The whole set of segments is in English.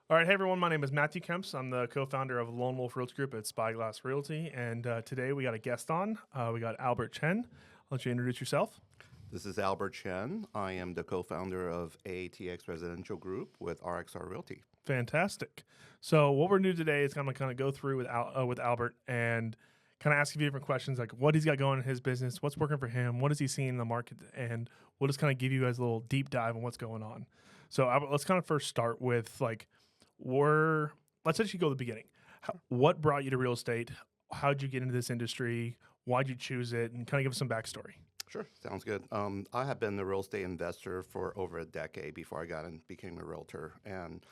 All right, hey everyone. My name is Matthew Kemps. I'm the co-founder of Wolf Realty Group at Spyglass Realty, and today we got a guest on. We got Albert Chen. I'll let you introduce yourself. This is Albert Chen. I am the co-founder of ATX Residential Group with RXR Realty. Fantastic. So what we're going to do today is kind of go through with Albert and kind of ask a few different questions, like what he's got going in his business, what's working for him, what is he seeing in the market, and we'll just kind of give you guys a little deep dive on what's going on. So Albert, let's kind of first start with let's actually go to the beginning. What brought you to real estate? How'd you get into this industry? Why'd you choose it? And kind of give us some backstory. Sure, sounds good. I have been a real estate investor for over a decade before I got and became a realtor. And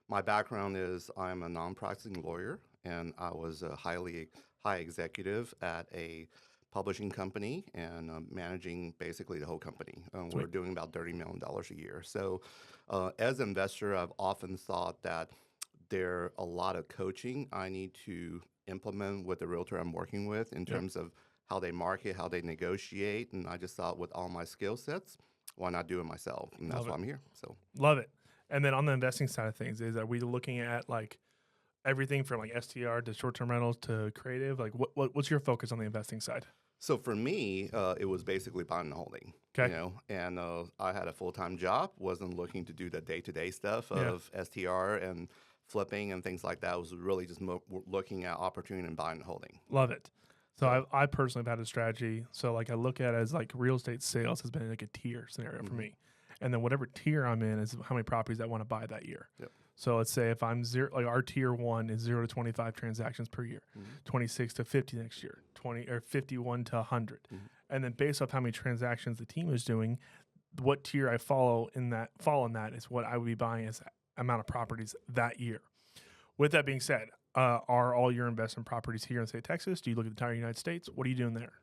my background is I'm a non-practicing lawyer, and I was a high executive at a publishing company and managing basically the whole company. We're doing about $30 million a year. So as an investor, I've often thought that there are a lot of coaching I need to implement with the realtor I'm working with in terms of how they market, how they negotiate. And I just thought with all my skill sets, why not do it myself? And that's why I'm here. So Love it. And then on the investing side of things, are we looking at like everything from like STR to short-term rentals to creative? Like what's your focus on the investing side? So for me, it was basically buying and holding. Okay. And I had a full-time job, wasn't looking to do the day-to-day stuff of STR and flipping and things like that. I was really just looking at opportunity and buying and holding. Love it. So I personally have had a strategy. So like I look at it as like real estate sales has been like a tier scenario for me. And then whatever tier I'm in is how many properties I want to buy that year. Yep. So let's say if I'm zero, like our tier one is 0 to 25 transactions per year, 26 to 50 next year, 20 or 51 to 100. And then based off how many transactions the team is doing, what tier I fall in that is what I would be buying as amount of properties that year. With that being said, are all your investment properties here in the state of Texas? Do you look at the entire United States? What are you doing there?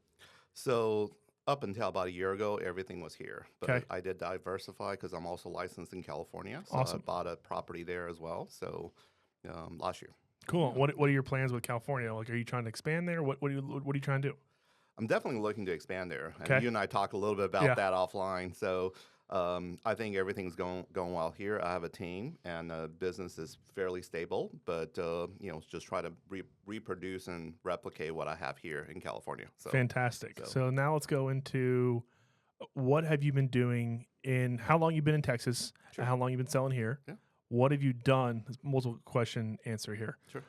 So up until about a year ago, everything was here. But Okay. I did diversify because I'm also licensed in California. So Awesome. I bought a property there as well. So last year. Cool. What are your plans with California? Like, are you trying to expand there? What are you trying to do? I'm definitely looking to expand there. And Okay. you and I talked a little bit about that offline. So I think everything's going well here. I have a team, and the business is fairly stable. But just try to reproduce and replicate what I have here in California. So Fantastic. So now let's go into what have you been doing in how long you've been in Texas, and how long you've been selling here. Yeah. What have you done? Multiple question answer here. Sure.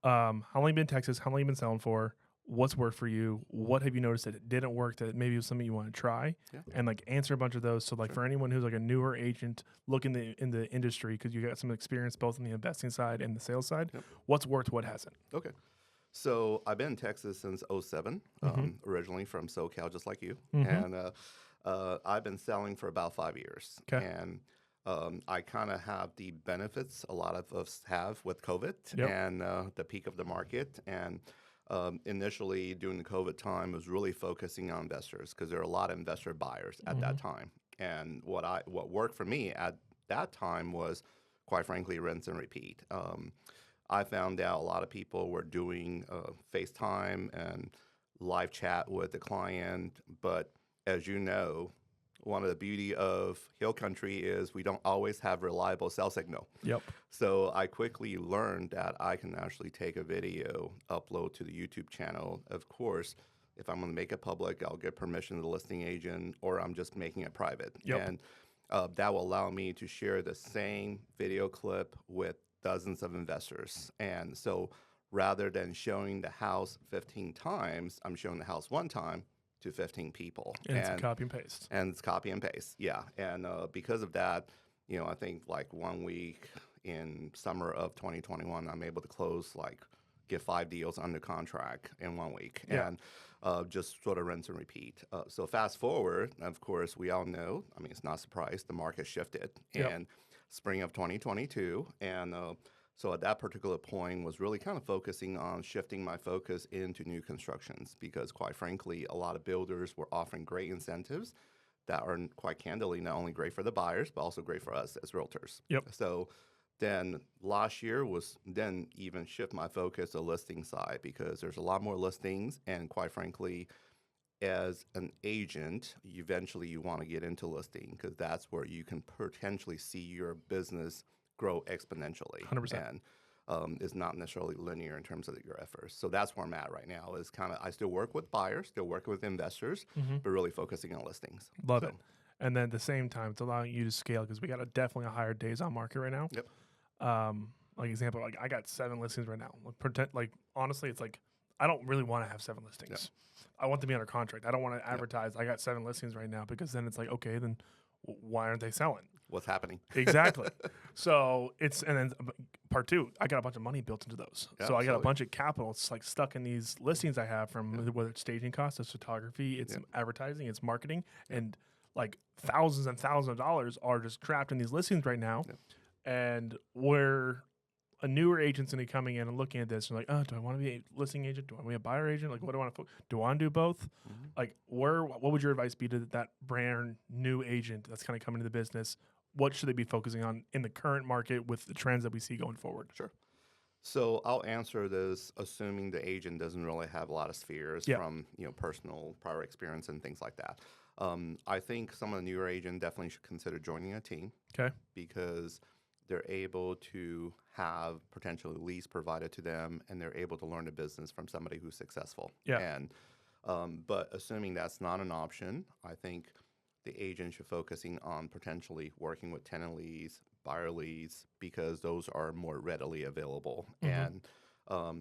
How long you been in Texas? How long you been selling for? What's worked for you? What have you noticed that it didn't work that maybe it was something you want to try? Yeah. And like answer a bunch of those. So like for anyone who's like a newer agent looking in the industry, because you got some experience both on the investing side and the sales side, what's worked, what hasn't? Okay. So I've been in Texas since 2007, originally from SoCal, just like you. And I've been selling for about 5 years. Okay. And I kind of have the benefits a lot of us have with COVID and the peak of the market. And initially during the COVID time was really focusing on investors because there are a lot of investor buyers at that time. And what worked for me at that time was, quite frankly, rinse and repeat. I found out a lot of people were doing FaceTime and live chat with the client, but as you know, one of the beauty of Hill Country is we don't always have reliable cell signal. Yep. So I quickly learned that I can actually take a video, upload to the YouTube channel. Of course, if I'm going to make it public, I'll get permission to the listing agent, or I'm just making it private. Yep. And that will allow me to share the same video clip with dozens of investors. And so rather than showing the house 15 times, I'm showing the house one time to 15 people. And it's a copy and paste. And it's copy and paste, yeah. And because of that, I think like 1 week in summer of 2021, I'm able to get 5 deals under contract in 1 week. Yeah. And just sort of rinse and repeat. So fast forward, of course, we all know, it's not a surprise, the market shifted. Yep. And spring of 2022, and so at that particular point was really kind of focusing on shifting my focus into new constructions because quite frankly, a lot of builders were offering great incentives that are quite candidly not only great for the buyers, but also great for us as realtors. Yep. So then last year was then even shift my focus to listing side because there's a lot more listings and quite frankly, as an agent, eventually you want to get into listing because that's where you can potentially see your business grow exponentially. 100%. And is not necessarily linear in terms of your efforts. So that's where I'm at right now. Is kind of I still work with buyers, still working with investors, but really focusing on listings. Love it. And then at the same time, it's allowing you to scale because we got definitely a higher days on market right now. Yep. Like example, like I got 7 listings right now. Like honestly, it's like I don't really want to have 7 listings. Yep. I want to be under contract. I don't want to advertise. Yep. I got 7 listings right now because then it's like, okay, then why aren't they selling? What's happening? Exactly. So and then part 2, I got a bunch of money built into those. Yeah, so I got a bunch of capital. It's like stuck in these listings I have from whether it's staging costs, it's photography, it's advertising, it's marketing, and like thousands and thousands of dollars are just trapped in these listings right now. Yep. And where a newer agent's going to be coming in and looking at this and like, oh, do I want to be a listing agent? Do I want to be a buyer agent? Like, what do I want to do? I want to do both? Like, what would your advice be to that brand new agent that's kind of coming into the business? What should they be focusing on in the current market with the trends that we see going forward? Sure. So I'll answer this assuming the agent doesn't really have a lot of spheres from personal prior experience and things like that. I think some of the newer agents definitely should consider joining a team. Okay. Because they're able to have potentially leads provided to them, and they're able to learn the business from somebody who's successful. Yeah. And but assuming that's not an option, I think the agent should focusing on potentially working with tenant leads, buyer leads, because those are more readily available. And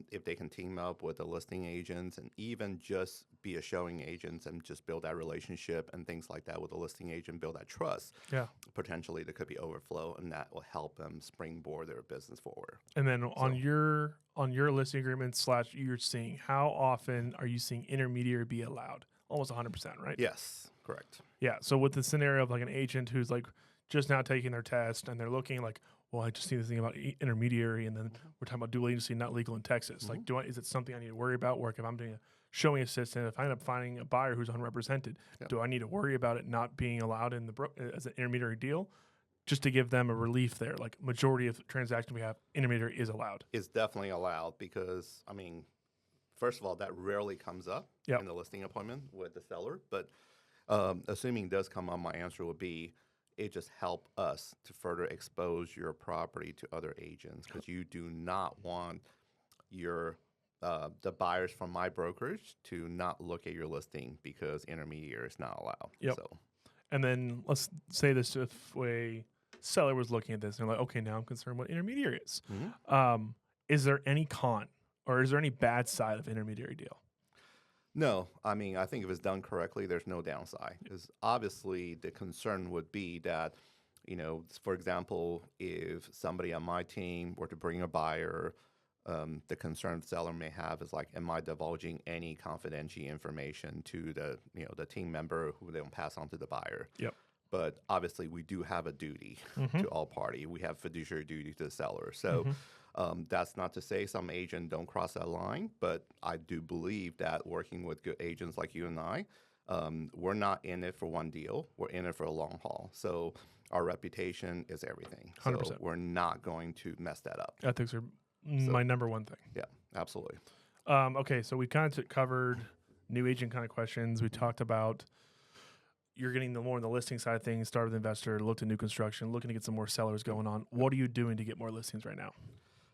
if they can team up with the listing agents and even just be a showing agents and just build that relationship and things like that with a listing agent, build that trust, potentially there could be overflow, and that will help them springboard their business forward. And then on your listing agreement / you're seeing, how often are you seeing intermediary be allowed? Almost 100%, right? Yes, correct. Yeah. So with the scenario of like an agent who's like just now taking their test and they're looking like, well, I just see this thing about intermediary, and then we're talking about dual agency, not legal in Texas. Like, is it something I need to worry about? Or if I'm doing a showing assistant, if I end up finding a buyer who's unrepresented, do I need to worry about it not being allowed in as an intermediary deal? Just to give them a relief there, like majority of transactions we have, intermediary is allowed. It's definitely allowed because, I mean, first of all, that rarely comes up in the listing appointment with the seller. But assuming it does come up, my answer would be, it just help us to further expose your property to other agents, because you do not want your the buyers from my brokerage to not look at your listing because intermediary is not allowed. Yep. So, and then let's say this if a seller was looking at this and they're like, okay, now I'm concerned what intermediary is. Is there any con or is there any bad side of intermediary deal? No, I mean, I think if it's done correctly, there's no downside. Because obviously the concern would be that, for example, if somebody on my team were to bring a buyer, the concern the seller may have is like, am I divulging any confidential information to the team member who they will pass on to the buyer? Yep. But obviously we do have a duty to all parties. We have fiduciary duty to the seller. So that's not to say some agents don't cross that line, but I do believe that working with good agents like you and I, we're not in it for one deal. We're in it for a long haul. So our reputation is everything. 100%. So we're not going to mess that up. Ethics are my number one thing. Yeah, absolutely. Okay, so we kind of covered new agent kind of questions. We talked about you're getting more on the listing side of things, start with investor, looked at new construction, looking to get some more sellers going on. What are you doing to get more listings right now?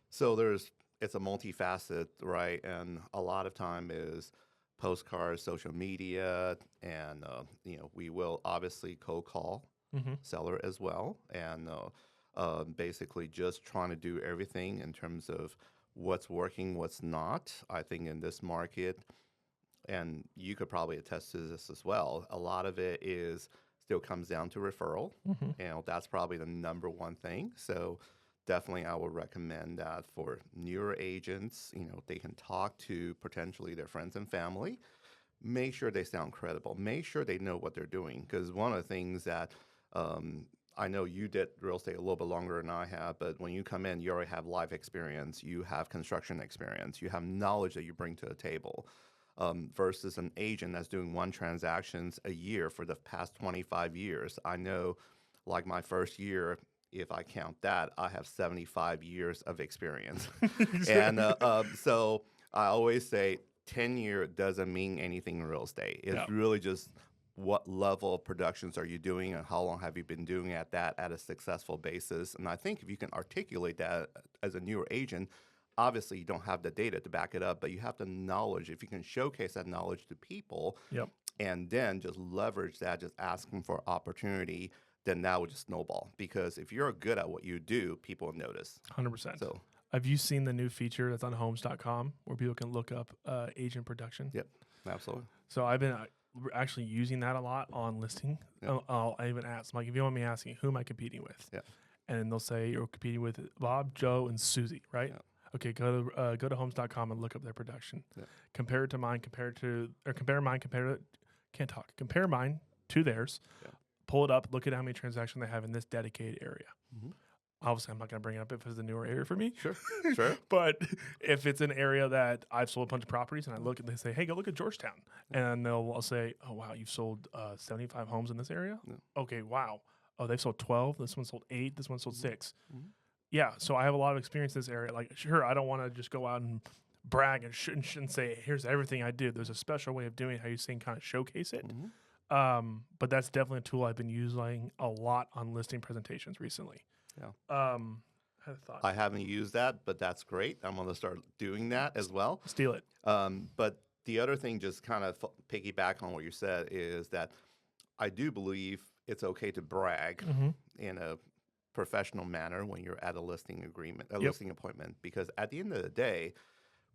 So it's a multifaceted, right? And a lot of time is postcards, social media, and we will obviously cold call seller as well, and basically just trying to do everything in terms of what's working, what's not. I think in this market, and you could probably attest to this as well, a lot of it still comes down to referral, and that's probably the number one thing. So definitely I would recommend that for newer agents, they can talk to potentially their friends and family. Make sure they sound credible. Make sure they know what they're doing. Because one of the things that I know you did real estate a little bit longer than I have, but when you come in, you already have life experience. You have construction experience. You have knowledge that you bring to the table. Versus an agent that's doing one transactions a year for the past 25 years. I know, like my first year, if I count that, I have 75 years of experience. And so I always say 10 years doesn't mean anything in real estate. It's really just what level of productions are you doing and how long have you been doing at that at a successful basis. And I think if you can articulate that as a newer agent, obviously you don't have the data to back it up, but you have the knowledge. If you can showcase that knowledge to people and then just leverage that, just ask them for opportunity, then that would just snowball. Because if you're good at what you do, people will notice. 100%. So, have you seen the new feature that's on homes.com where people can look up agent production? Yep, absolutely. So I've been actually using that a lot on listing. Yep. I even ask, like, if you want me asking, who am I competing with? Yeah. And they'll say you're competing with Bob, Joe, and Susie, right? Yeah. Okay, go to homes.com and look up their production. Yeah. mine to theirs. Yeah. Pull it up, look at how many transactions they have in this dedicated area. Mm-hmm. Obviously, I'm not going to bring it up if it's a newer area for me. Sure. But if it's an area that I've sold a bunch of properties and I look and they say, hey, go look at Georgetown. And I'll say, oh, wow, you've sold 75 homes in this area? Yeah. Okay, wow. Oh, they've sold 12. This one sold 8. This one sold 6. Mm-hmm. Yeah, so I have a lot of experience in this area. Like, sure, I don't want to just go out and brag and shouldn't say, here's everything I do. There's a special way of doing it, how you saying kind of showcase it. Mm-hmm. But that's definitely a tool I've been using a lot on listing presentations recently. Yeah. I had a thought. I haven't used that, but that's great. I'm going to start doing that as well. Steal it. But the other thing, just kind of piggyback on what you said, is that I do believe it's okay to brag in a professional manner when you're at a listing listing appointment, because at the end of the day,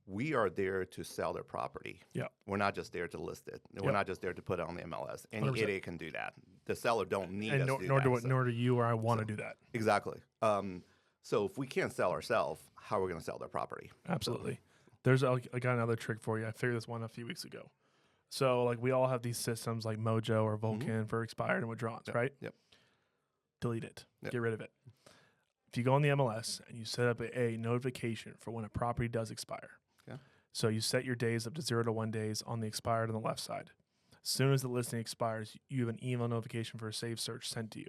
we are there to sell their property. Yeah. We're not just there to list it. We're not just there to put it on the MLS. Any 100%. idiot can do that. The seller don't need And us to do nor that. do you or I want to do that. Exactly. So if we can't sell ourselves, how are we going to sell their property? Absolutely. I got another trick for you. I figured this one a few weeks ago. So, like, we all have these systems like Mojo or Vulcan for expired and withdrawals, right? Yep. Delete it. Yep. Get rid of it. If you go on the MLS and you set up a notification for when a property does expire. Okay. So you set your days up to 0 to 1 days on the expired on the left side. As soon as the listing expires, you have an email notification for a saved search sent to you.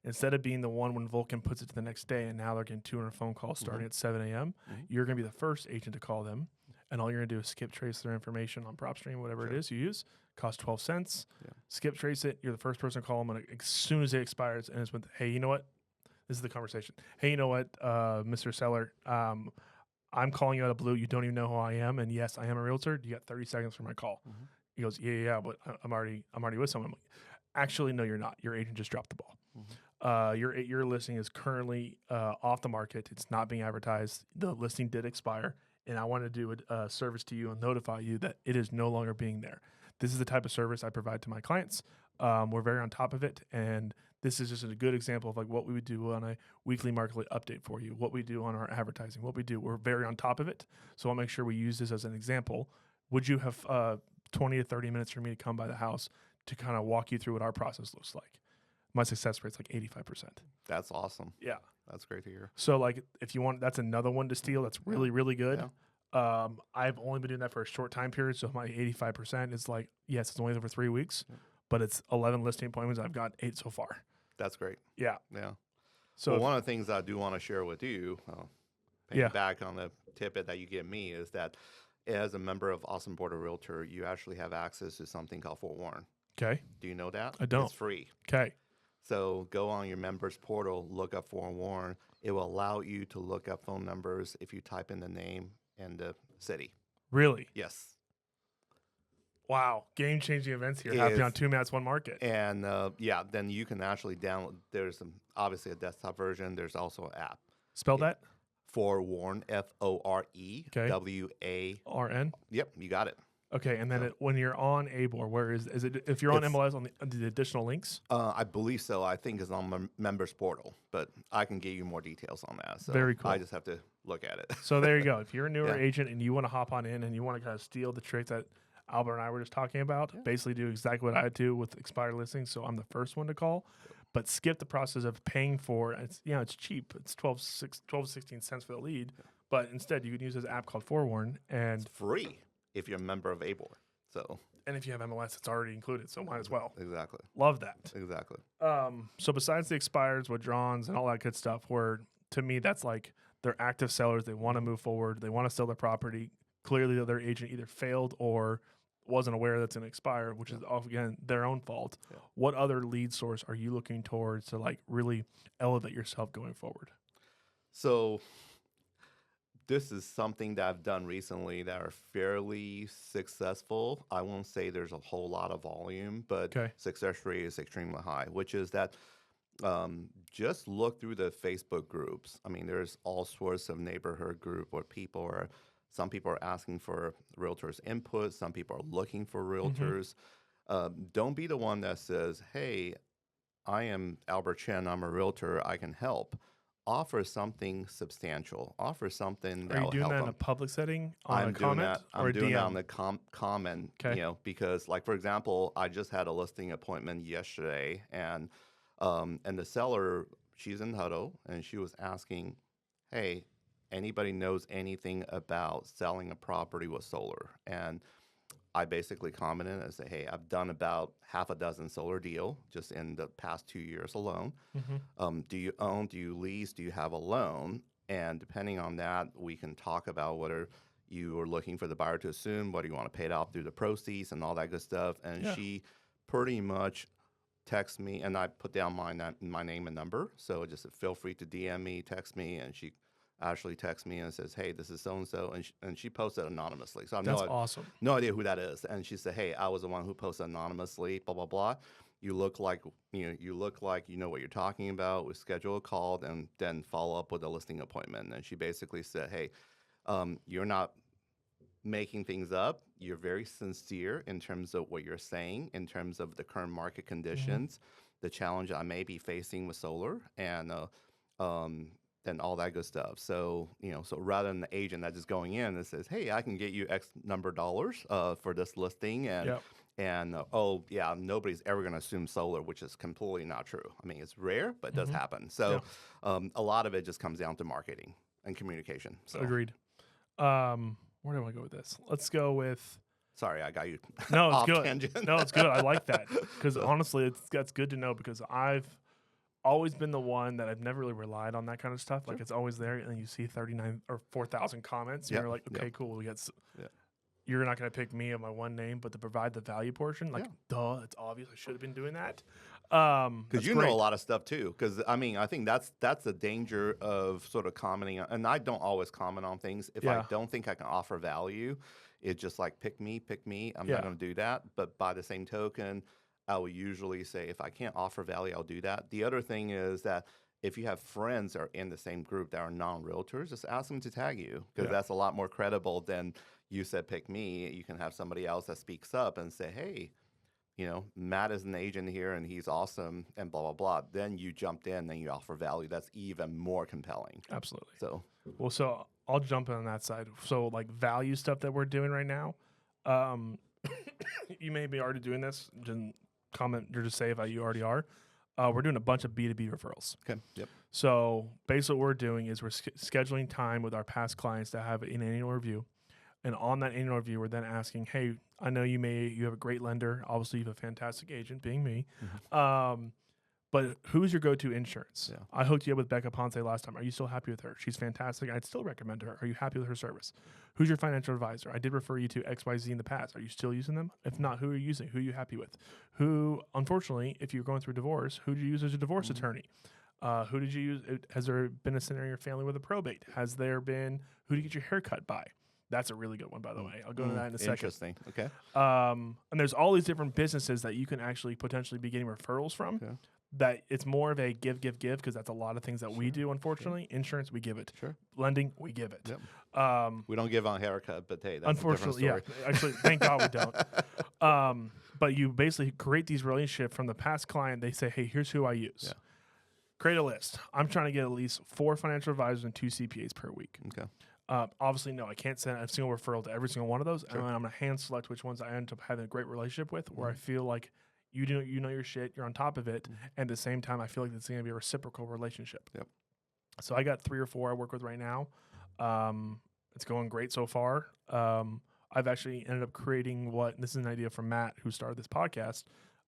Instead of being the one when Vulcan puts it to the next day and now they're getting 200 phone calls starting at 7 a.m., you're going to be the first agent to call them. And all you're going to do is skip trace their information on PropStream, whatever it is you use. Costs 12 cents. Yeah. Skip trace it. You're the first person to call them as soon as it expires. And it's with, hey, you know what? This is the conversation. Hey, you know what, Mr. Seller? I'm calling you out of blue. You don't even know who I am. And yes, I am a realtor. You got 30 seconds for my call. He goes, yeah, but I'm already with someone. I'm like, actually, no, you're not. Your agent just dropped the ball. Your listing is currently off the market. It's not being advertised. The listing did expire, and I want to do a service to you and notify you that it is no longer being there. This is the type of service I provide to my clients. We're very on top of it, and this is just a good example of like what we would do on a weekly market update for you, what we do on our advertising, what we do. We're very on top of it, so I'll make sure we use this as an example. Would you have 20 to 30 minutes for me to come by the house to kind of walk you through what our process looks like? My success rate's like 85%. That's awesome. Yeah. That's great to hear. So like if you want, that's another one to steal. That's really, really good. Yeah. I've only been doing that for a short time period. So my 85% is like, yes, it's only over 3 weeks, but it's 11 listing appointments. I've got 8 so far. That's great. Yeah. Yeah. So one of the things I do want to share with you, back on the tidbit that you give me, is that as a member of Awesome Board of Realtor, you actually have access to something called Forewarn. Okay. Do you know that? I don't. It's free. Okay. So go on your members portal, look up Forewarn. It will allow you to look up phone numbers if you type in the name and the city. Really? Yes. Wow. Game-changing events here happening on 2 Mats, 1 Market. And then you can actually download. There's obviously a desktop version. There's also an app. Spell that? Forewarn, FOREWARN. Yep, you got it. Okay, and then when you're on ABOR, where is it? If you're on MLS, on the additional links? I believe so. I think it's on my members portal, but I can give you more details on that. So very cool. I just have to look at it. So there you go. If you're a newer agent and you want to hop on in and you want to kind of steal the trick that Albert and I were just talking about, basically do exactly what I do with expired listings. So I'm the first one to call, but skip the process of paying for it. It's cheap. It's 12 to 16 cents for the lead, but instead you can use this app called Forewarn, and it's free if you're a member of ABOR. And if you have MLS, it's already included, so might as well. Exactly. Love that. Exactly. So besides the expireds, withdrawals, and all that good stuff, where to me that's like they're active sellers, they want to move forward, they want to sell their property. Clearly, their agent either failed or wasn't aware that's going to expire, which is again their own fault. Yeah. What other lead source are you looking towards to like really elevate yourself going forward? So this is something that I've done recently that are fairly successful. I won't say there's a whole lot of volume, but success rate is extremely high, which is that just look through the Facebook groups. I mean, there's all sorts of neighborhood group where some people are asking for realtors' input. Some people are looking for realtors. Don't be the one that says, hey, I am Albert Chen. I'm a realtor. I can help. Offer something substantial. Offer something that will help them. Are you doing that in a public setting on a comment I'm doing that on the comment, because like, for example, I just had a listing appointment yesterday, and the seller, she's in Huddle, and she was asking, hey, anybody knows anything about selling a property with solar? And I basically commented and say, hey, I've done about half a dozen solar deal just in the past 2 years alone. Do you own? Do you lease? Do you have a loan? And depending on that, we can talk about whether you are looking for the buyer to assume, whether you want to pay it off through the proceeds and all that good stuff. And she pretty much texts me, and I put down my name and number. So just feel free to DM me, text me, and she actually texts me and says, hey, this is so-and-so, and she posted anonymously. So That's awesome. No idea who that is. And she said, hey, I was the one who posted anonymously, blah, blah, blah. You look like you know what you're talking about. We schedule a call and then follow up with a listing appointment. And she basically said, hey, you're not making things up. You're very sincere in terms of what you're saying, in terms of the current market conditions, the challenge I may be facing with solar, and all that good stuff. So, so rather than the agent that's just going in and says, hey, I can get you X number of dollars for this listing, and nobody's ever going to assume solar, which is completely not true. I mean, it's rare, but it does happen. So a lot of it just comes down to marketing and communication. So. Agreed. Where do I go with this? Let's go with... Sorry, I got you. No, it's off good. Tangent. No, it's good. I like that because honestly, that's good to know, because I've always been the one that I've never really relied on that kind of stuff. Like, it's always there, and then you see 39 or 4,000 comments, and you're like, okay, cool. We got. You're not going to pick me and my one name, but to provide the value portion, like, duh, it's obvious I should have been doing that. Because you know a lot of stuff too. Because I mean, I think that's the danger of sort of commenting, and I don't always comment on things if I don't think I can offer value. It's just like pick me. I'm not going to do that. But by the same token, I will usually say if I can't offer value, I'll do that. The other thing is that if you have friends that are in the same group that are non-realtors, just ask them to tag you, because that's a lot more credible than you said pick me. You can have somebody else that speaks up and say, hey, Matt is an agent here and he's awesome and blah, blah, blah. Then you jumped in, then you offer value. That's even more compelling. Absolutely. So I'll jump in on that side. So like value stuff that we're doing right now, you may be already doing this. Just comment or just say if you already are. We're doing a bunch of B2B referrals. Okay. Yep. So basically what we're doing is we're scheduling time with our past clients to have an annual review. And on that annual review, we're then asking, hey, I know you have a great lender. Obviously, you have a fantastic agent, being me. But who's your go-to insurance? Yeah. I hooked you up with Becca Ponce last time. Are you still happy with her? She's fantastic. I'd still recommend her. Are you happy with her service? Who's your financial advisor? I did refer you to XYZ in the past. Are you still using them? If not, who are you using? Who are you happy with? Who, unfortunately, if you're going through divorce, who did you use as a divorce attorney? Who did you use? Has there been a scenario in your family with a probate? Who did you get your hair cut by? That's a really good one, by the way. I'll go into that in a second. Interesting. Okay. And there's all these different businesses that you can actually potentially be getting referrals from. Yeah. That it's more of a give, because that's a lot of things that we do, unfortunately. Insurance, we give it. Lending, we give it. Yep. We don't give on haircut, but hey, that's unfortunately, a different story. Actually, thank God we don't. But you basically create these relationships from the past client. They say, hey, here's who I use. Yeah. Create a list. I'm trying to get at least 4 financial advisors and 2 CPAs per week. Okay. Obviously, no, I can't send a single referral to every single one of those. Sure. And I'm going to hand select which ones I end up having a great relationship with, where I feel like you know your shit, you're on top of it, and at the same time, I feel like it's going to be a reciprocal relationship. Yep. So I got 3 or 4 I work with right now. It's going great so far. I've actually ended up creating this is an idea from Matt, who started this podcast.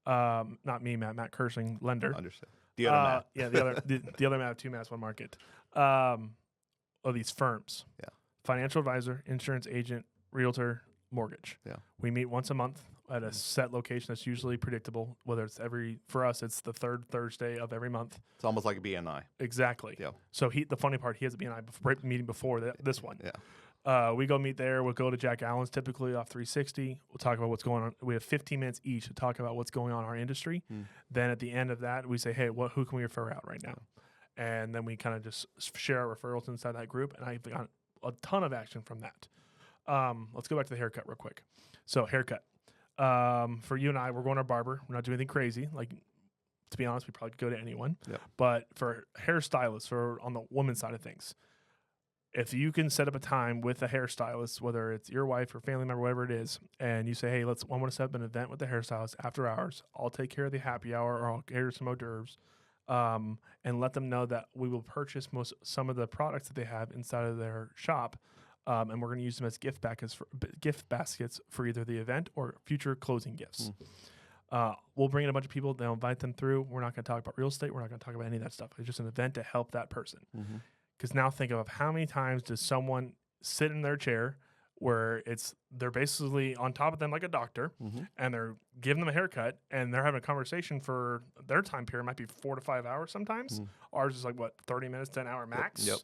Not me, Matt Kirschling, lender. Understand. The other Matt. Yeah, the other Matt, 2 Matts, 1 market. Of these firms. Yeah. Financial advisor, insurance agent, realtor, mortgage. Yeah. We meet once a month at a set location that's usually predictable, whether it's for us, it's the third Thursday of every month. It's almost like a BNI. Exactly. Yeah. So the funny part, he has a BNI meeting before this one. Yeah. We go meet there. We'll go to Jack Allen's, typically off 360. We'll talk about what's going on. We have 15 minutes each to talk about what's going on in our industry. Then at the end of that, we say, hey, who can we refer out right now? And then we kind of just share our referrals inside that group. And I've got a ton of action from that. Let's go back to the haircut real quick. So haircut. For you and I, we're going to our barber. We're not doing anything crazy. Like, to be honest, we probably could go to anyone. Yep. But for hairstylists, or on the woman's side of things, if you can set up a time with a hairstylist, whether it's your wife or family member, whatever it is, and you say, hey, I want to set up an event with the hairstylist after hours. I'll take care of the happy hour, or I'll cater some hors d'oeuvres, and let them know that we will purchase some of the products that they have inside of their shop, and we're going to use them as gift baskets for either the event or future closing gifts. We'll bring in a bunch of people. They'll invite them through. We're not going to talk about real estate. We're not going to talk about any of that stuff. It's just an event to help that person. Because now think of how many times does someone sit in their chair where they're basically on top of them like a doctor, and they're giving them a haircut, and they're having a conversation for their time period. It might be 4 to 5 hours sometimes. Ours is like, 30 minutes to an hour max? Yep.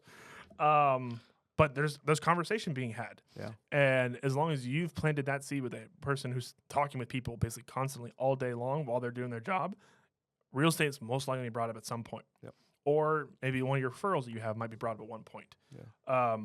But there's conversation being had. Yeah. And as long as you've planted that seed with a person who's talking with people basically constantly all day long while they're doing their job, real estate is most likely brought up at some point. Yep. Or maybe one of your referrals that you have might be brought up at one point. Yeah.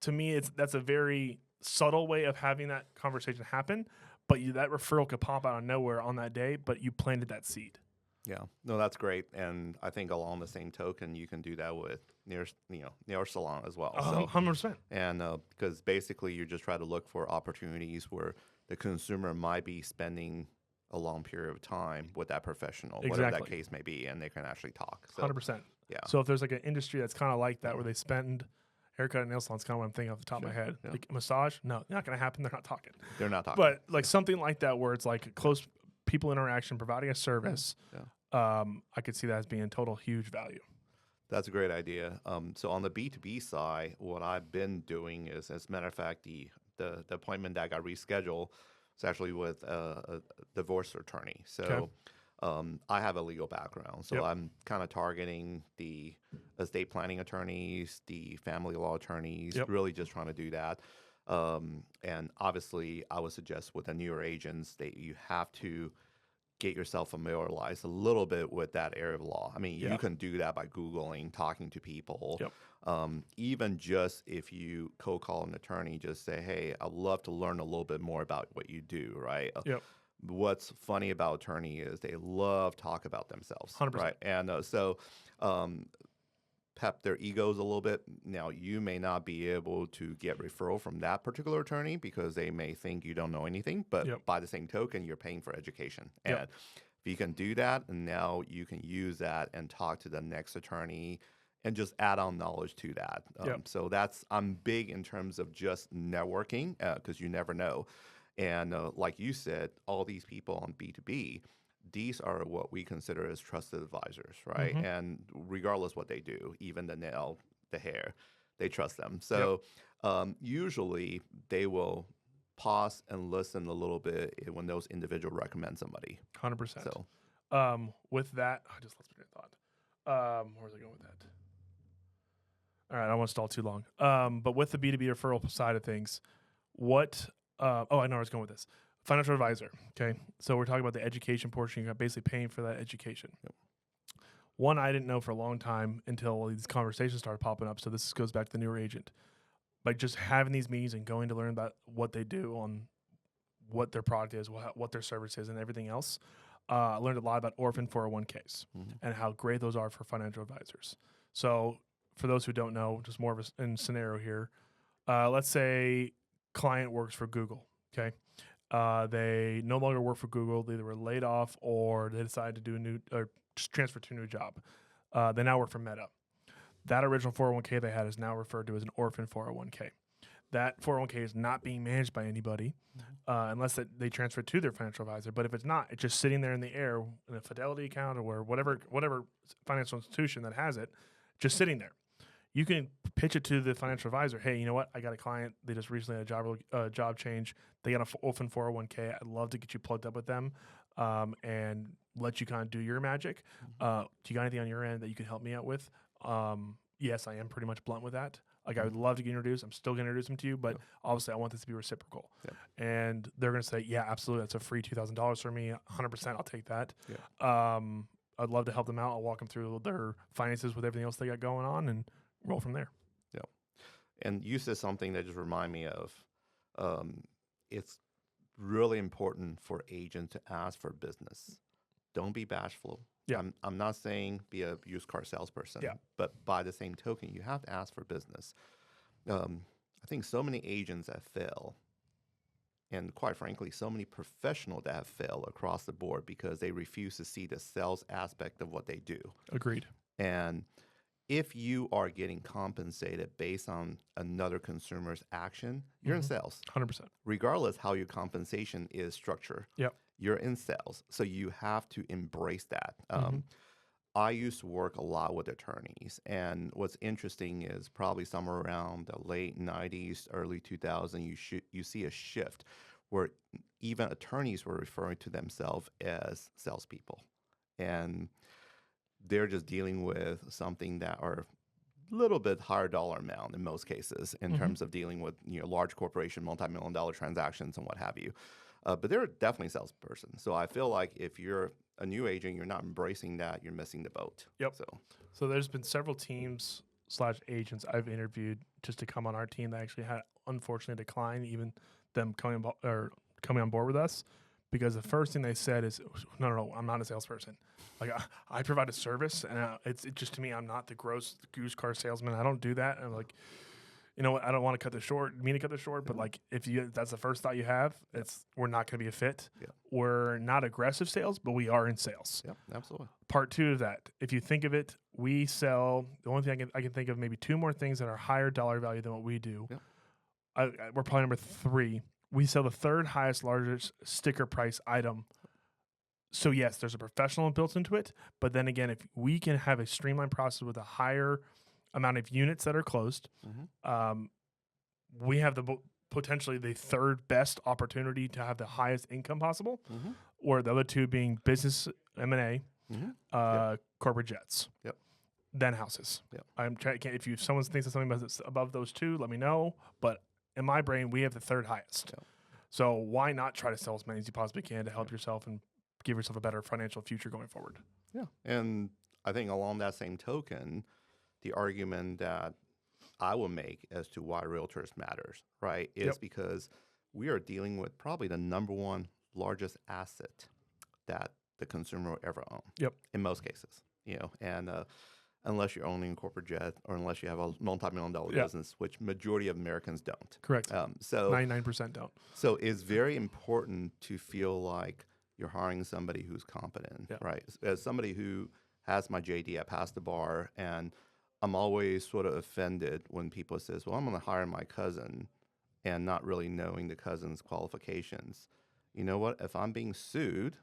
To me, that's a very subtle way of having that conversation happen, but that referral could pop out of nowhere on that day, but you planted that seed. Yeah, no, that's great, and I think along the same token, you can do that with nail salon as well. 100%. And because basically, you just try to look for opportunities where the consumer might be spending a long period of time with that professional, whatever that case may be, and they can actually talk. So, 100%. Yeah. So if there's like an industry that's kind of like that, where they spend haircut and nail salons, kind of what I'm thinking off the top of my head. Yeah. Like massage, no, not going to happen. They're not talking. They're not talking. But like something like that, where it's like close people interaction, providing a service. Yeah. I could see that as being total huge value. That's a great idea. So on the B2B side, what I've been doing is, as a matter of fact, the appointment that got rescheduled is actually with a divorce attorney. So I have a legal background, so I'm kind of targeting the estate planning attorneys, the family law attorneys, really just trying to do that. And obviously, I would suggest with the newer agents that you have to get yourself familiarized a little bit with that area of law. I mean, you can do that by Googling, talking to people. Even just if you cold call an attorney, just say, hey, I'd love to learn a little bit more about what you do, right? What's funny about attorney is they love talk about themselves, 100%. right? And so pep their egos a little bit. Now, you may not be able to get referral from that particular attorney because they may think you don't know anything, but by the same token, you're paying for education. And if you can do that, and now you can use that and talk to the next attorney and just add on knowledge to that. So I'm big in terms of just networking because you never know. And like you said, all these people on B2B, these are what we consider as trusted advisors, right? And regardless what they do, even the nail, the hair, they trust them. So usually they will pause and listen a little bit when those individuals recommend somebody. 100%. So with that, I just lost my train of thought. Where was I going with that? All right, I don't want to stall too long. But with the B2B referral side of things, I know where I was going with this. Financial advisor, okay? So we're talking about the education portion. You're basically paying for that education. One I didn't know for a long time until these conversations started popping up. So this goes back to the newer agent. Like just having these meetings and going to learn about what they do, on what their product is, what their service is, and everything else. I learned a lot about orphan 401ks and how great those are for financial advisors. So for those who don't know, just more of a scenario here. Let's say client works for Google, okay? They no longer work for Google. They either were laid off or they decided to do just transfer to a new job. They now work for Meta. That original 401k they had is now referred to as an orphan 401k. That 401k is not being managed by anybody unless they transfer it to their financial advisor. But if it's not, it's just sitting there in the air in a Fidelity account or whatever financial institution that has it, just sitting there. you can pitch it to the financial advisor. Hey, you know what? I got a client. They just recently had a job change. They got an open 401k. I'd love to get you plugged up with them and let you kind of do your magic. Do you got anything on your end that you can help me out with? Yes, I am pretty much blunt with that. Like, I would love to get introduced. I'm still going to introduce them to you, but obviously I want this to be reciprocal. And they're going to say, yeah, absolutely. That's a free $2,000 for me. 100%. I'll take that. I'd love to help them out. I'll walk them through their finances with everything else they got going on and roll from there. Yeah. And you said something that just remind me of, it's really important for agents to ask for business. Don't be bashful. Yeah. I'm not saying be a used car salesperson, but by the same token, you have to ask for business. I think so many agents that fail, and quite frankly, so many professionals that have failed across the board because they refuse to see the sales aspect of what they do. Agreed. And if you are getting compensated based on another consumer's action, you're in sales. 100%. Regardless how your compensation is structured. You're in sales. So you have to embrace that. I used to work a lot with attorneys. And what's interesting is probably somewhere around the late 90s, early 2000s, you see a shift where even attorneys were referring to themselves as salespeople. And they're just dealing with something that are a little bit higher dollar amount in most cases in terms of dealing with large corporation, multi-million-dollar transactions and what have you. But they're definitely a salesperson. So I feel like if you're a new agent, you're not embracing that, you're missing the boat. So there's been several teams / agents I've interviewed just to come on our team that actually had unfortunately declined, even them coming on board with us, because the first thing they said is, no, I'm not a salesperson. Like, I provide a service, and it's just, to me, I'm not the gross goose car salesman. I don't do that. And I'm like, you know what? I don't want to cut this short, but like, if that's the first thought you have, we're not going to be a fit. We're not aggressive sales, but we are in sales. Absolutely. Part two of that, if you think of it, we sell, the only thing I can think of maybe two more things that are higher dollar value than what we do. We're probably number 3. We sell the third highest, largest sticker price item. So yes, there's a professional built into it. But then again, if we can have a streamlined process with a higher amount of units that are closed, we have potentially the third best opportunity to have the highest income possible, or the other two being business M&A, corporate jets, then houses. I'm trying. If someone thinks of something above those two, let me know. But in my brain, we have the third highest. So why not try to sell as many as you possibly can to help yourself and give yourself a better financial future going forward? And I think along that same token, the argument that I will make as to why Realtors matters, right, is because we are dealing with probably the number one largest asset that the consumer will ever own. In most cases, and unless you're owning a corporate jet or unless you have a multi-million-dollar business, which majority of Americans don't. Correct. So 99% don't. So it's very important to feel like you're hiring somebody who's competent, right? As somebody who has my JD, I passed the bar, and I'm always sort of offended when people says, well, I'm going to hire my cousin, and not really knowing the cousin's qualifications. You know what? If I'm being sued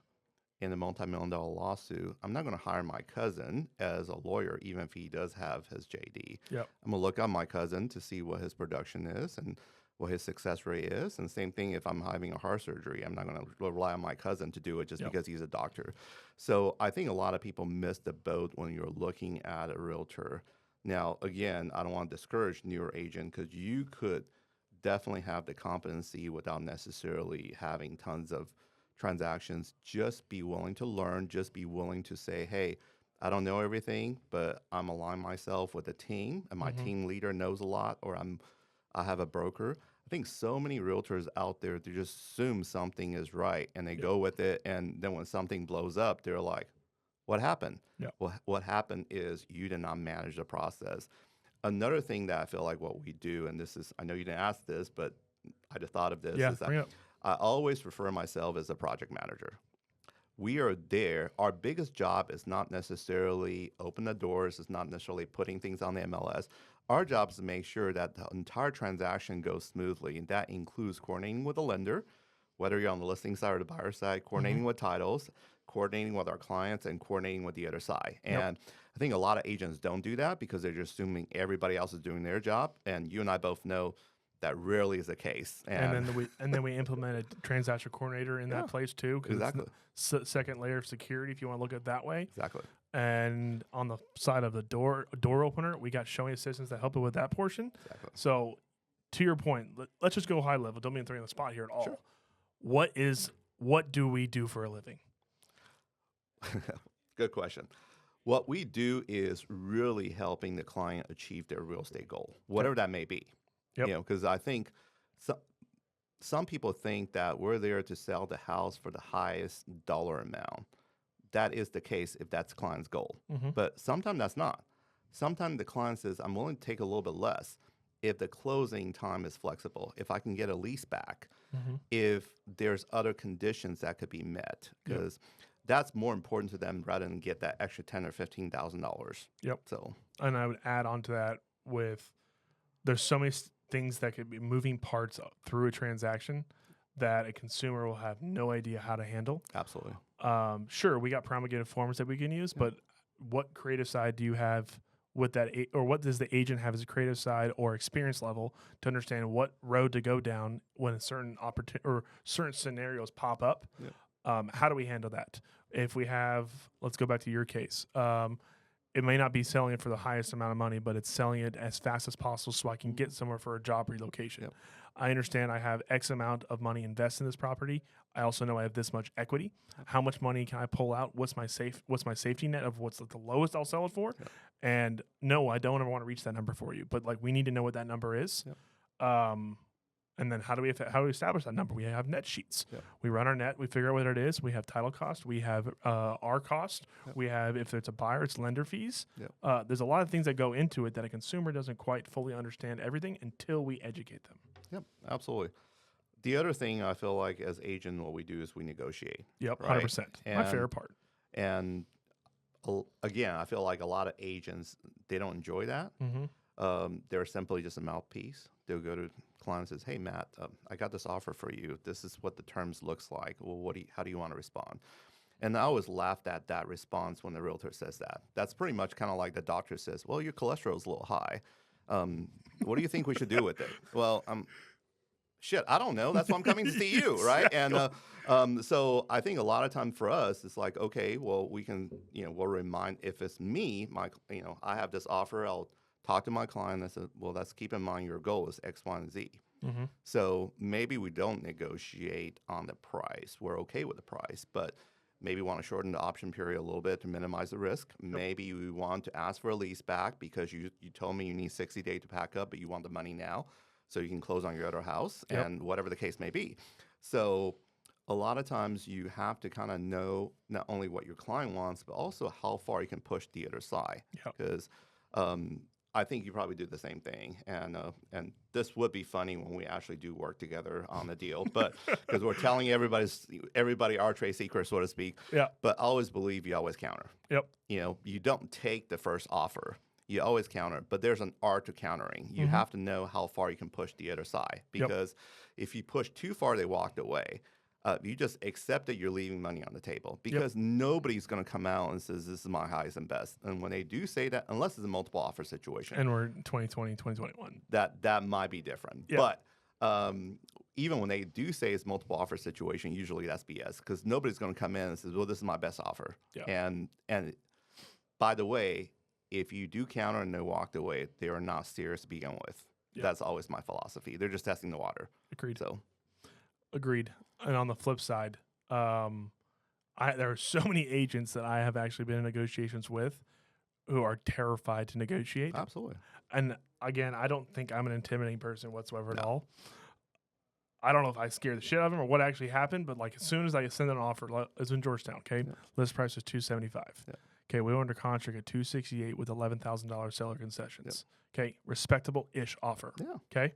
in a multi-million-dollar lawsuit, I'm not going to hire my cousin as a lawyer, even if he does have his JD. I'm going to look at my cousin to see what his production is and what his success rate is. And same thing if I'm having a heart surgery, I'm not going to rely on my cousin to do it just because he's a doctor. So I think a lot of people miss the boat when you're looking at a realtor. Now, again, I don't want to discourage newer agent because you could definitely have the competency without necessarily having tons of transactions. Just be willing to learn. Just be willing to say, hey, I don't know everything, but I'm aligning myself with a team, and my team leader knows a lot, or I have a broker. I think so many realtors out there, they just assume something is right, and they go with it, and then when something blows up, they're like, what happened? Well, what happened is you did not manage the process. Another thing that I feel like what we do, and this is, I know you didn't ask this, but I just thought of this, is that I always refer myself as a project manager. We are there. Our biggest job is not necessarily open the doors. It's not necessarily putting things on the MLS. Our job is to make sure that the entire transaction goes smoothly, and that includes coordinating with the lender, whether you're on the listing side or the buyer side, coordinating with titles, coordinating with our clients, and coordinating with the other side. And I think a lot of agents don't do that because they're just assuming everybody else is doing their job, and you and I both know that rarely is the case. And then we implement a transaction coordinator in that place too, because exactly. it's the second layer of security if you want to look at it that way. Exactly. And on the side of the door opener, we got showing assistants that help it with that portion. Exactly. So to your point, let's just go high level. Don't mean to throw you on the spot here at all. Sure. What do we do for a living? Good question. What we do is really helping the client achieve their real estate goal, whatever that may be. Yep. You know, because I think some people think that we're there to sell the house for the highest dollar amount. That is the case if that's the client's goal. Mm-hmm. But sometimes that's not. Sometimes the client says, I'm willing to take a little bit less if the closing time is flexible, if I can get a lease back, if there's other conditions that could be met, because that's more important to them rather than get that extra $10,000 or $15,000. Yep. So, and I would add on to that with there's so many things that could be moving parts through a transaction that a consumer will have no idea how to handle. absolutely. Sure, we got promulgated forms that we can use, but what creative side do you have with that, or what does the agent have as a creative side or experience level to understand what road to go down when a certain or certain scenarios pop up? How do we handle that? If we have, let's go back to your case. It may not be selling it for the highest amount of money, but it's selling it as fast as possible so I can get somewhere for a job relocation. I understand I have X amount of money invested in this property. I also know I have this much equity. How much money can I pull out? What's my safety net of what's the lowest I'll sell it for? And no, I don't ever want to reach that number for you, but like we need to know what that number is. And then how do we establish that number? We have net sheets. We run our net. We figure out what it is. We have title cost. We have our cost. We have, if it's a buyer, it's lender fees. There's a lot of things that go into it that a consumer doesn't quite fully understand everything until we educate them. Yep, absolutely. The other thing I feel like as agent, what we do is we negotiate. Yep, right? 100%. My favorite part. And again, I feel like a lot of agents, they don't enjoy that. They're simply just a mouthpiece. They'll go to clients and says, hey, Matt, I got this offer for you. This is what the terms looks like. Well, how do you want to respond? And I always laughed at that response when the realtor says that. That's pretty much kind of like the doctor says, well, your cholesterol is a little high. What do you think we should do with it? Well, shit, I don't know. That's why I'm coming to see you, right? And so I think a lot of time for us, it's like, okay, well, we can, we'll remind, if it's me, I have this offer, I'll talk to my client. I said, well, let's keep in mind your goal is X, Y, and Z. So maybe we don't negotiate on the price. We're okay with the price, but maybe want to shorten the option period a little bit to minimize the risk. Maybe we want to ask for a lease back because you told me you need 60 days to pack up, but you want the money now so you can close on your other house and whatever the case may be. So a lot of times you have to kind of know not only what your client wants, but also how far you can push the other side. Because I think you probably do the same thing, and this would be funny when we actually do work together on the deal, but because we're telling everybody our trade secret, so to speak. But I always believe you always counter. You don't take the first offer. You always counter, but there's an art to countering. You have to know how far you can push the other side, because if you push too far, they walked away. You just accept that you're leaving money on the table, because nobody's going to come out and says, this is my highest and best. And when they do say that, unless it's a multiple offer situation. And we're in 2020, 2021. That might be different. But even when they do say it's multiple offer situation, usually that's BS, because nobody's going to come in and says, well, this is my best offer. And by the way, if you do counter and they walked away, they are not serious to begin with. That's always my philosophy. They're just testing the water. Agreed. And on the flip side, there are so many agents that I have actually been in negotiations with who are terrified to negotiate. Absolutely. And again, I don't think I'm an intimidating person whatsoever at all. I don't know if I scare the shit out of them or what actually happened, but like as soon as I send an offer, it's in Georgetown, okay? List price is $275. Okay, we went under contract at $268 with $11,000 seller concessions. Okay, respectable-ish offer. Okay.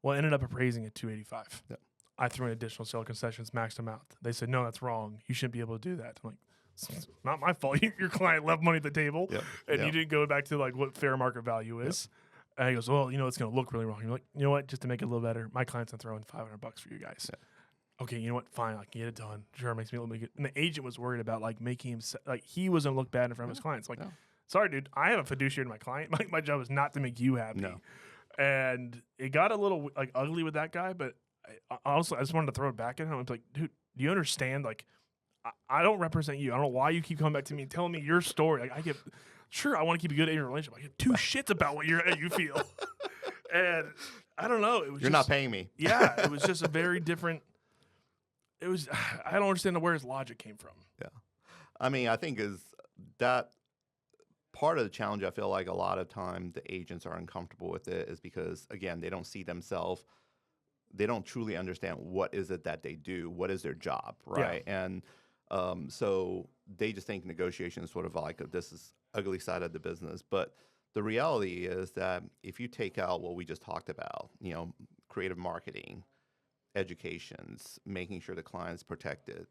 Well, I ended up appraising at $285. I threw in additional seller concessions, maxed them out. They said, no, that's wrong. You shouldn't be able to do that. I'm like, it's not my fault. Your client left money at the table, and you didn't go back to like what fair market value is. And he goes, well, it's going to look really wrong. You're like, you know what? Just to make it a little better, my client's going to throw in $500 for you guys. okay, you know what? Fine, I can get it done. Sure, it makes me look good. And the agent was worried about like making him like he was gonna look bad in front of his clients. Like, sorry, dude, I have a fiduciary to my client. My job is not to make you happy. No. And it got a little like ugly with that guy, but I just wanted to throw it back at him. I was like, dude, do you understand? Like, I don't represent you. I don't know why you keep coming back to me and telling me your story. Like, I want to keep a good agent relationship. I give two shits about what you feel. And I don't know. It was You're not paying me. Yeah, it was just a very different. It was. I don't understand where his logic came from. Yeah, I mean, I think is that part of the challenge. I feel like a lot of time the agents are uncomfortable with it is because again they don't see themselves. They don't truly understand what is it that they do. What is their job, right? Yeah. And so they just think negotiation is sort of like this is ugly side of the business, but the reality is that if you take out what we just talked about, creative marketing, educations, making sure the client's protected,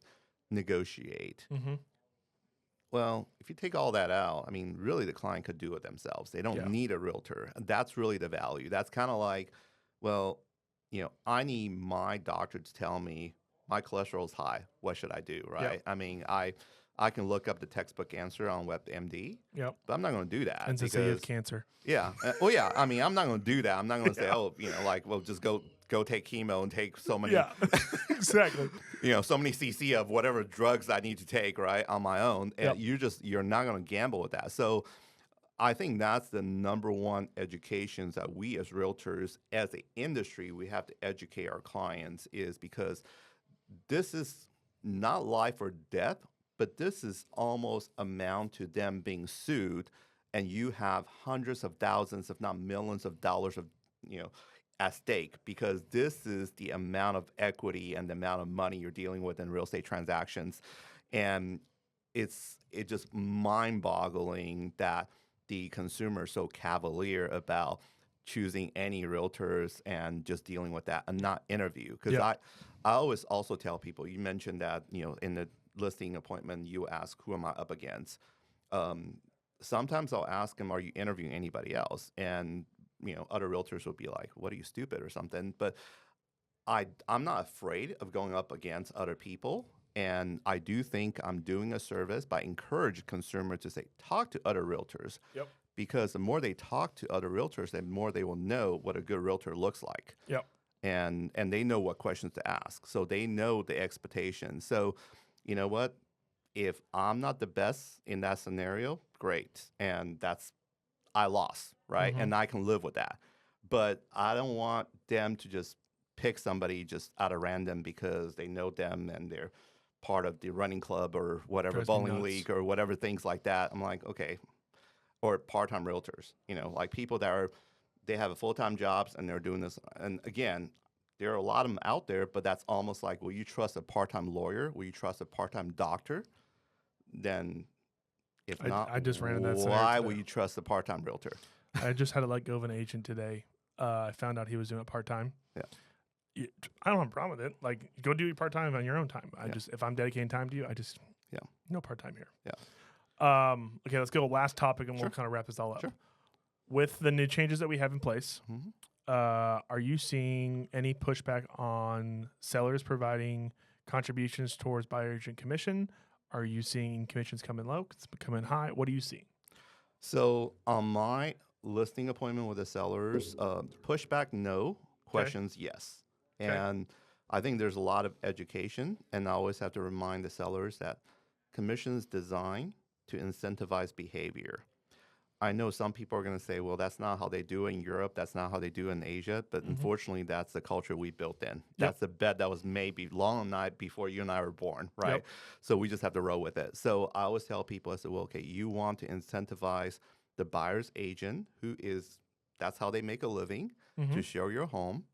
negotiate. Mm-hmm. Well, if you take all that out, I mean, really the client could do it themselves. They don't need a realtor. That's really the value. That's kind of like, well, I need my doctor to tell me my cholesterol is high. What should I do, right? Yep. I mean, I can look up the textbook answer on WebMD, but I'm not going to do that. And to say you have cancer. Yeah. Well, yeah. I mean, I'm not going to do that. I'm not going to say, just go take chemo and take so many. Yeah, exactly. So many cc of whatever drugs I need to take, right, on my own. And you're not going to gamble with that. So I think that's the number one education that we as realtors, as an industry, we have to educate our clients is because this is not life or death, but this is almost amount to them being sued, and you have hundreds of thousands, if not millions of dollars of, at stake because this is the amount of equity and the amount of money you're dealing with in real estate transactions. And it's just mind-boggling that the consumer is so cavalier about choosing any realtors and just dealing with that and not interview. Because I always also tell people, you mentioned that, in the listing appointment, you ask, who am I up against? Sometimes I'll ask them, are you interviewing anybody else? And, other realtors will be like, what, are you stupid or something? But I'm not afraid of going up against other people. And I do think I'm doing a service by encouraging consumers to say, talk to other realtors. Yep. Because the more they talk to other realtors, the more they will know what a good realtor looks like. Yep. And they know what questions to ask. So they know the expectations. So, you know what? If I'm not the best in that scenario, great. And I lost, right? Mm-hmm. And I can live with that. But I don't want them to just pick somebody just out of random because they know them and they're part of the running club or whatever, bowling league or whatever, things like that. I'm like, okay. Or part-time realtors, like people that they have a full-time jobs and they're doing this. And again, there are a lot of them out there, but that's almost like, will you trust a part-time lawyer? Will you trust a part-time doctor? Then if not, I just ran in that why will you trust a part-time realtor? I just had to let go of an agent today. I found out he was doing it part-time. Yeah. I don't have a problem with it. Like, go do it part-time on your own time. If I'm dedicating time to you, no part-time here. Yeah. Okay, let's go last topic and we'll kind of wrap this all up. Sure. With the new changes that we have in place, are you seeing any pushback on sellers providing contributions towards buyer agent commission? Are you seeing commissions come in low, come in high? What do you see? So on my listing appointment with the sellers, pushback, no. Questions, yes. Okay. And I think there's a lot of education, and I always have to remind the sellers that commission is designed to incentivize behavior. I know some people are going to say, well, that's not how they do it in Europe. That's not how they do it in Asia. But unfortunately, that's the culture we built in. That's the bet that was made long night before you and I were born, right? Yep. So we just have to roll with it. So I always tell people, I said, well, okay, you want to incentivize the buyer's agent, that's how they make a living, to show your home.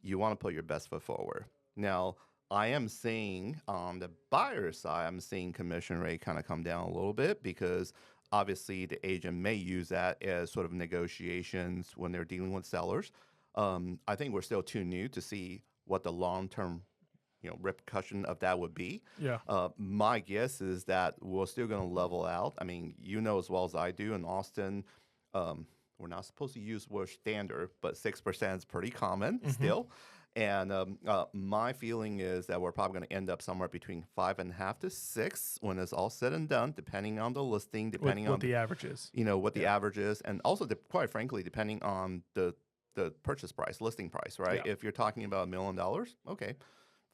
You want to put your best foot forward. Now, I am seeing on the buyer side, I'm seeing commission rate kind of come down a little bit because obviously the agent may use that as sort of negotiations when they're dealing with sellers. I think we're still too new to see what the long-term repercussion of that would be. Yeah. My guess is that we're still going to level out. I mean, as well as I do in Austin, we're not supposed to use word standard, but 6% is pretty common still. And my feeling is that we're probably going to end up somewhere between 5.5 to 6 when it's all said and done, depending on the listing, depending what the average is. what the average is, and also, quite frankly, depending on the purchase price, listing price, right? Yeah. If you're talking about $1 million, okay,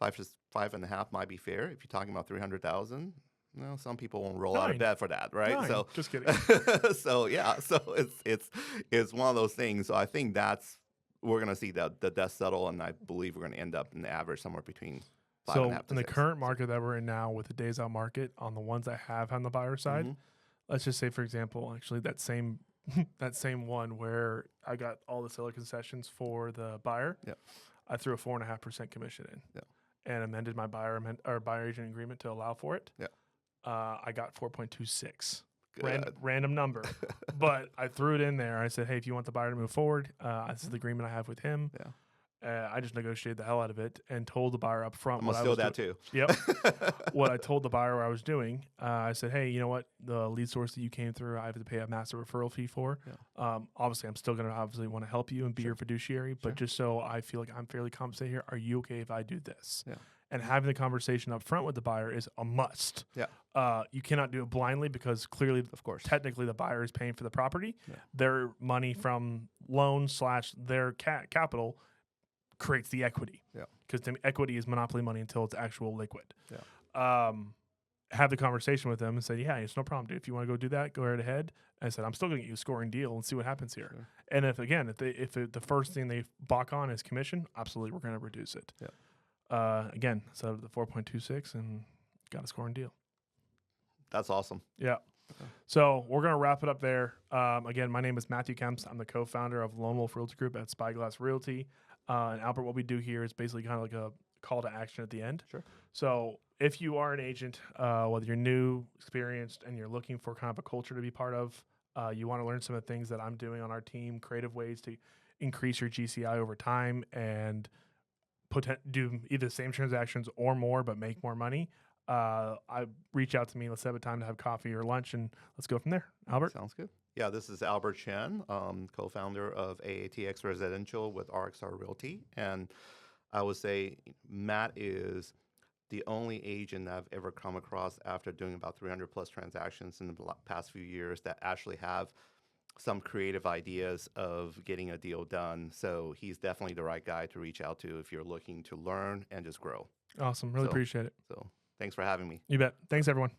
5.5 might be fair. If you're talking about 300,000. No, some people won't roll out of bed for that, right? 9. So Just kidding. so it's one of those things. So I think we're going to see the dust settle, and I believe we're going to end up in the average somewhere between 5.5 So to 6. in the current market that we're in now, with the days out market on the ones I have on the buyer side, let's just say, for example, actually that same one where I got all the seller concessions for the buyer, I threw a 4.5% commission in, and amended my buyer agent agreement to allow for it. I got 4.26. Random number, but I threw it in there. I said, hey, if you want the buyer to move forward, this is the agreement I have with him. I just negotiated the hell out of it and told the buyer up front. I'm going to steal that too. Yep. What I told the buyer what I was doing, I said, hey, you know what? The lead source that you came through, I have to pay a massive referral fee for. Obviously, I'm still going to want to help you and be your fiduciary, but just so I feel like I'm fairly compensated here, are you okay if I do this? And having the conversation up front with the buyer is a must. You cannot do it blindly because clearly, of course, technically the buyer is paying for the property. Their money from loan / their capital creates the equity. Because the equity is monopoly money until it's actual liquid. Have the conversation with them and say, yeah, it's no problem, dude. If you want to go do that, go right ahead. And I said, I'm still going to get you a scoring deal and see what happens here. And if the first thing they balk on is commission, absolutely, we're going to reduce it. Again, so the 4.26 and got a scoring deal. That's awesome. Yeah. So we're going to wrap it up there. Again, my name is Matthew Kemps. I'm the co-founder of Wolf Realty Group at Spyglass Realty. And Albert, what we do here is basically kind of like a call to action at the end. So if you are an agent, whether you're new, experienced, and you're looking for kind of a culture to be part of, you want to learn some of the things that I'm doing on our team, creative ways to increase your GCI over time and do either the same transactions or more, but make more money, I reach out to me. Let's have a time to have coffee or lunch, and let's go from there. Albert? Sounds good. Yeah, this is Albert Chen, co-founder of AATX Residential with RXR Realty. And I would say Matt is the only agent I've ever come across after doing about 300 plus transactions in the past few years that actually have some creative ideas of getting a deal done. So he's definitely the right guy to reach out to if you're looking to learn and just grow. Awesome. Really appreciate it. So thanks for having me. You bet. Thanks, everyone.